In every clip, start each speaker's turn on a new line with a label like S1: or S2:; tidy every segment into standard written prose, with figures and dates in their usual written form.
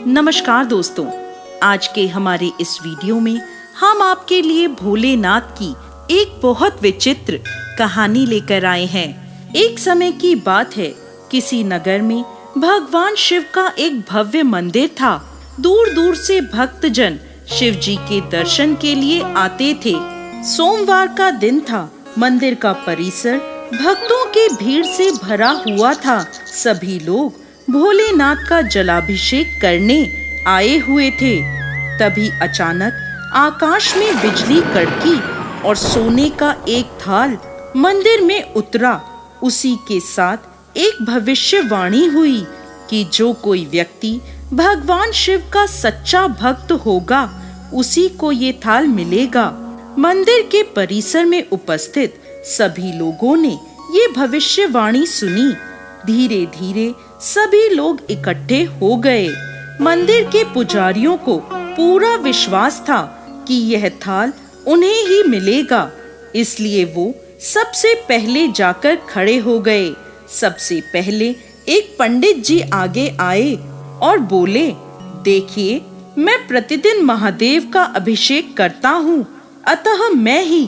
S1: नमस्कार दोस्तों, आज के हमारे इस वीडियो में हम आपके लिए भोलेनाथ की एक बहुत विचित्र कहानी लेकर आए हैं। एक समय की बात है, किसी नगर में भगवान शिव का एक भव्य मंदिर था। दूर दूर से भक्तजन शिव जी के दर्शन के लिए आते थे। सोमवार का दिन था। मंदिर का परिसर भक्तों की भीड़ से भरा हुआ था। सभी लोग भोलेनाथ का जलाभिषेक करने आए हुए थे। तभी अचानक आकाश में बिजली कड़की और सोने का एक थाल मंदिर में उतरा। उसी के साथ एक भविष्यवाणी हुई कि जो कोई व्यक्ति भगवान शिव का सच्चा भक्त होगा, उसी को ये थाल मिलेगा। मंदिर के परिसर में उपस्थित सभी लोगों ने ये भविष्यवाणी सुनी। धीरे धीरे सभी लोग इकट्ठे हो गए। मंदिर के पुजारियों को पूरा विश्वास था कि यह थाल उन्हें ही मिलेगा, इसलिए वो सबसे पहले जाकर खड़े हो गए। सबसे पहले एक पंडित जी आगे आए और बोले, देखिए, मैं प्रतिदिन महादेव का अभिषेक करता हूँ, अतः मैं ही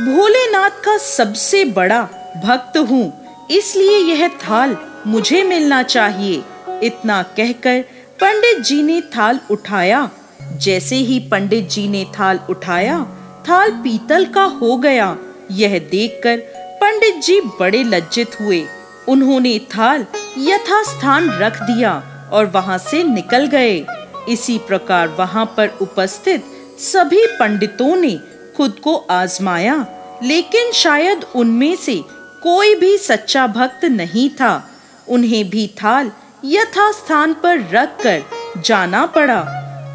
S1: भोलेनाथ का सबसे बड़ा भक्त हूँ, इसलिए यह थाल मुझे मिलना चाहिए। इतना कहकर पंडित जी ने थाल उठाया। जैसे ही पंडित जी ने थाल उठाया, थाल पीतल का हो गया। यह देखकर पंडित जी बड़े लज्जित हुए। उन्होंने थाल यथास्थान रख दिया और वहां से निकल गए। इसी प्रकार वहां पर उपस्थित सभी पंडितों ने खुद को आजमाया, लेकिन शायद उनमें से कोई भी सच्चा भक्त नहीं था। उन्हें भी थाल यथास्थान पर रखकर जाना पड़ा।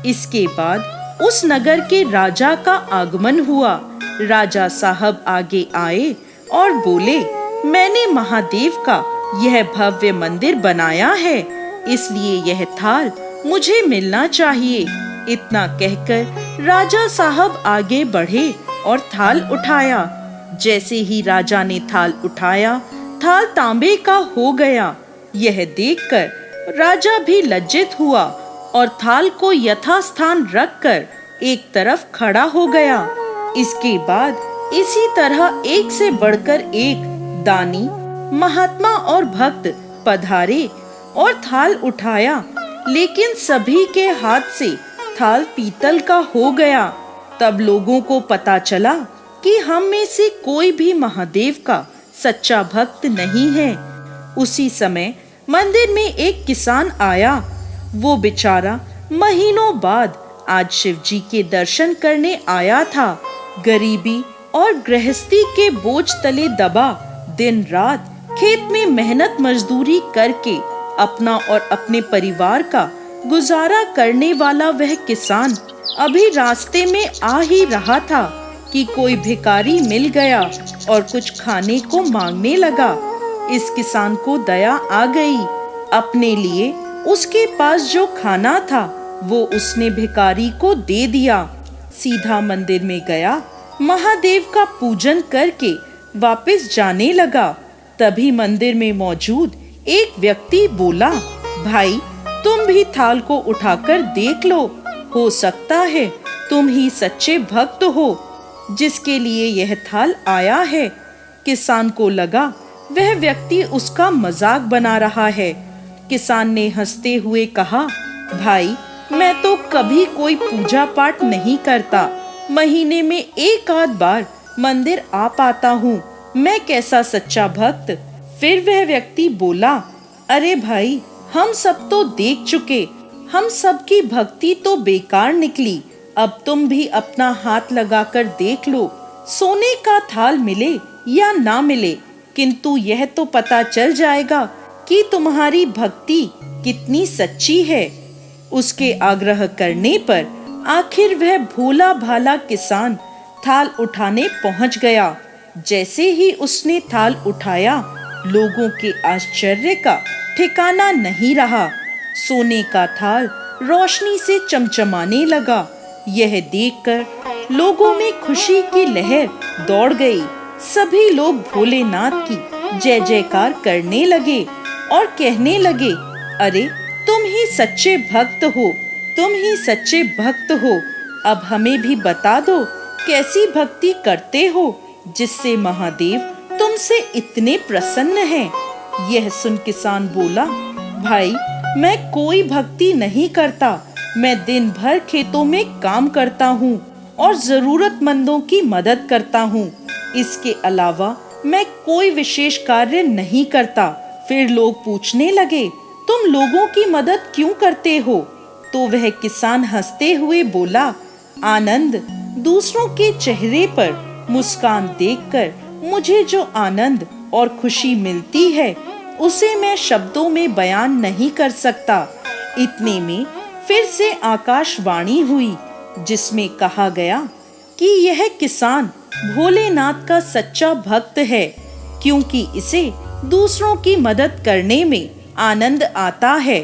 S1: इसके बाद उस नगर के राजा का आगमन हुआ। राजा साहब आगे आए और बोले, मैंने महादेव का यह भव्य मंदिर बनाया है, इसलिए यह थाल मुझे मिलना चाहिए। इतना कहकर राजा साहब आगे बढ़े और थाल उठाया। जैसे ही राजा ने थाल उठाया, थाल तांबे का हो गया। यह देखकर राजा भी लज्जित हुआ और थाल को यथास्थान रखकर एक तरफ खड़ा हो गया। इसके बाद इसी तरह एक से बढ़कर एक दानी, महात्मा और भक्त पधारे और थाल उठाया, लेकिन सभी के हाथ से थाल पीतल का हो गया। तब लोगों को पता चला कि हम में से कोई भी महादेव का सच्चा भक्त नहीं है। उसी समय मंदिर में एक किसान आया। वो बेचारा महीनों बाद आज शिव जी के दर्शन करने आया था। गरीबी और गृहस्थी के बोझ तले दबा दिन रात खेत में मेहनत मजदूरी करके अपना और अपने परिवार का गुजारा करने वाला वह किसान अभी रास्ते में आ ही रहा था कि कोई भिखारी मिल गया और कुछ खाने को मांगने लगा। इस किसान को दया आ गई। अपने लिए उसके पास जो खाना था वो उसने भिखारी को दे दिया। सीधा मंदिर में गया, महादेव का पूजन करके वापस जाने लगा। तभी मंदिर में मौजूद एक व्यक्ति बोला, भाई, तुम भी थाल को उठाकर देख लो, हो सकता है तुम ही सच्चे भक्त हो जिसके लिए यह थाल आया है। किसान को लगा वह व्यक्ति उसका मजाक बना रहा है। किसान ने हंसते हुए कहा, भाई, मैं तो कभी कोई पूजा पाठ नहीं करता, महीने में एक आध बार मंदिर आ पाता हूँ, मैं कैसा सच्चा भक्त। फिर वह व्यक्ति बोला, अरे भाई, हम सब तो देख चुके, हम सब की भक्ति तो बेकार निकली। अब तुम भी अपना हाथ लगाकर देख लो, सोने का थाल मिले या ना मिले, किंतु यह तो पता चल जाएगा कि तुम्हारी भक्ति कितनी सच्ची है। उसके आग्रह करने पर आखिर वह भोला भाला किसान थाल उठाने पहुंच गया। जैसे ही उसने थाल उठाया, लोगों के आश्चर्य का ठिकाना नहीं रहा। सोने का थाल रोशनी से चमचमाने लगा। यह देखकर लोगों में खुशी की लहर दौड़ गई। सभी लोग भोलेनाथ की जय जयकार करने लगे और कहने लगे, अरे तुम ही सच्चे भक्त हो, तुम ही सच्चे भक्त हो। अब हमें भी बता दो कैसी भक्ति करते हो जिससे महादेव तुमसे इतने प्रसन्न हैं। यह सुन किसान बोला, भाई मैं कोई भक्ति नहीं करता, मैं दिन भर खेतों में काम करता हूँ और जरूरतमंदों की मदद करता हूँ। इसके अलावा मैं कोई विशेष कार्य नहीं करता। फिर लोग पूछने लगे, तुम लोगों की मदद क्यों करते हो? तो वह किसान हंसते हुए बोला, आनंद, दूसरों के चेहरे पर मुस्कान देखकर मुझे जो आनंद और खुशी मिलती है उसे मैं शब्दों में बयान नहीं कर सकता। इतने में फिर से आकाशवाणी हुई जिसमें कहा गया कि यह किसान भोलेनाथ का सच्चा भक्त है, क्योंकि इसे दूसरों की मदद करने में आनंद आता है।